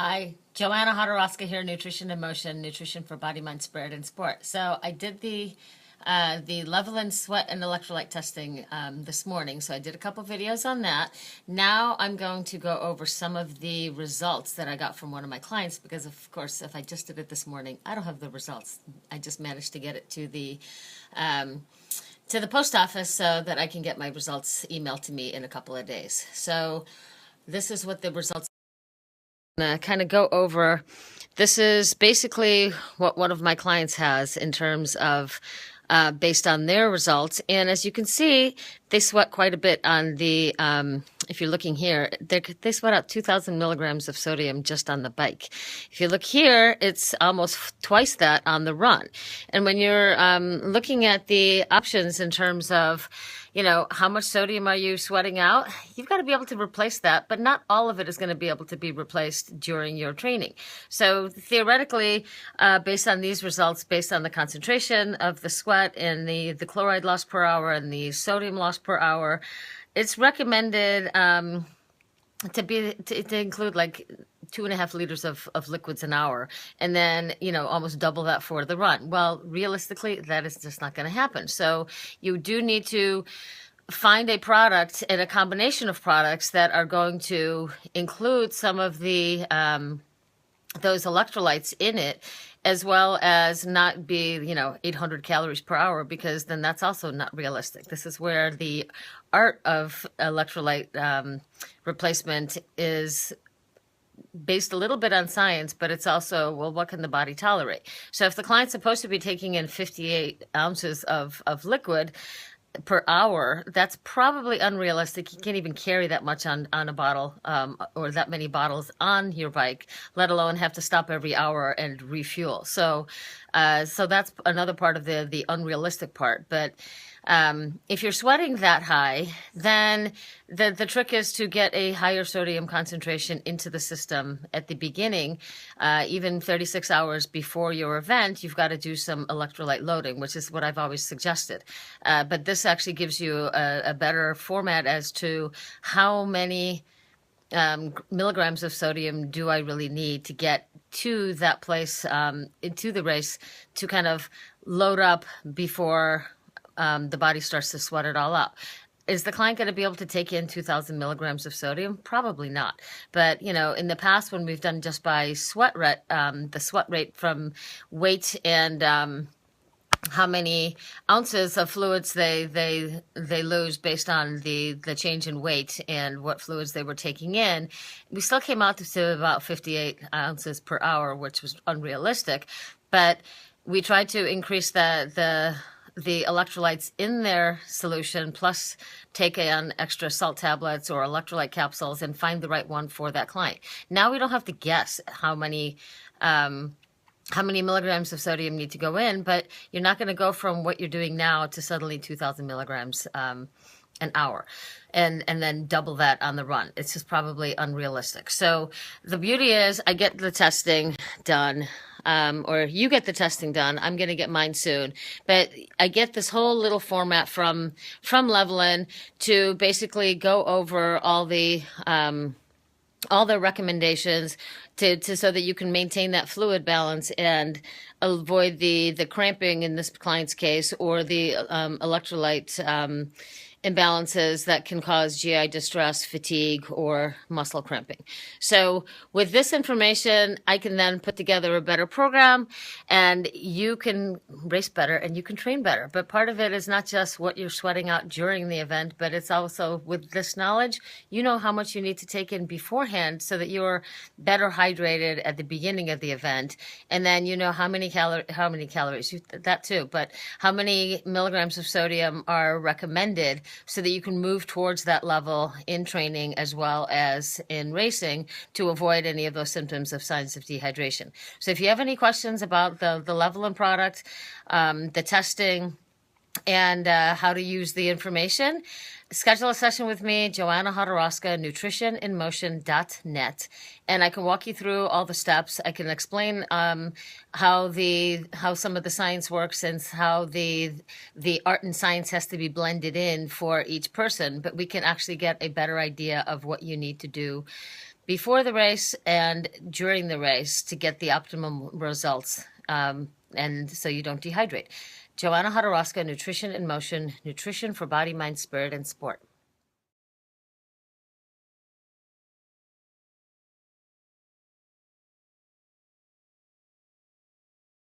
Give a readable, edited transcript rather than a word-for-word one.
Hi, Joanna Hodorowska here, Nutrition in Motion, nutrition for body, mind, spirit, and sport. So I did the Levelen Sweat and Electrolyte Testing this morning. So I did a couple videos on that. Now I'm going to go over some of the results that I got from one of my clients because, of course, if I just did it this morning, I don't have the results. I just managed to get it to the post office so that I can get my results emailed to me in a couple of days. So this is what the results kind of go over. This is basically what one of my clients has in terms of based on their results. And as you can see, they sweat quite a bit on the, if you're looking here, they sweat out 2,000 milligrams of sodium just on the bike. If you look here, it's almost twice that on the run. And when you're looking at the options in terms of, how much sodium are you sweating out? You've got to be able to replace that, but not all of it is going to be able to be replaced during your training. So theoretically, based on these results, based on the concentration of the sweat and the chloride loss per hour and the sodium loss per hour, it's recommended to include like 2.5 liters of liquids an hour, and then, almost double that for the run. Well, realistically, that is just not going to happen. So you do need to find a product and a combination of products that are going to include some of the those electrolytes in it, as well as not be, 800 calories per hour, because then that's also not realistic. This is where the art of electrolyte replacement is based a little bit on science, but it's also, well, what can the body tolerate? So if the client's supposed to be taking in 58 ounces of liquid per hour, that's probably unrealistic. You can't even carry that much on a bottle or that many bottles on your bike, let alone have to stop every hour and refuel. So that's another part of the unrealistic part. But if you're sweating that high, then the trick is to get a higher sodium concentration into the system at the beginning. Even 36 hours before your event, you've got to do some electrolyte loading, which is what I've always suggested. But this actually gives you a better format as to how many milligrams of sodium do I really need to get to that place, into the race, to kind of load up before the body starts to sweat it all out. Is the client going to be able to take in 2,000 milligrams of sodium? Probably not. But, in the past, when we've done just by sweat rate, the sweat rate from weight and how many ounces of fluids they lose based on the change in weight and what fluids they were taking in, we still came out to about 58 ounces per hour, which was unrealistic. But we tried to increase the electrolytes in their solution, plus take on extra salt tablets or electrolyte capsules and find the right one for that client. Now we don't have to guess how many milligrams of sodium need to go in, but you're not going to go from what you're doing now to suddenly 2,000 milligrams an hour and then double that on the run. It's just probably unrealistic. So the beauty is I get the testing done. Or you get the testing done. I'm going to get mine soon. But I get this whole little format from Levelen to basically go over all the recommendations to so that you can maintain that fluid balance and avoid the cramping in this client's case, or the electrolyte imbalances that can cause GI distress, fatigue, or muscle cramping. So with this information, I can then put together a better program, and you can race better and you can train better. But part of it is not just what you're sweating out during the event, but it's also, with this knowledge, you know how much you need to take in beforehand so that you're better hydrated at the beginning of the event. And then you know how many calories, that too, but how many milligrams of sodium are recommended, so that you can move towards that level in training as well as in racing, to avoid any of those symptoms of signs of dehydration. So if you have any questions about the Levelen product, the testing, and how to use the information, schedule a session with me, Joanna Hodorowska, nutritioninmotion.net, and I can walk you through all the steps. I can explain how some of the science works, and how the art and science has to be blended in for each person, but we can actually get a better idea of what you need to do before the race and during the race to get the optimum results, and so you don't dehydrate. Joanna Hodorowska, Nutrition in Motion, nutrition for body, mind, spirit, and sport.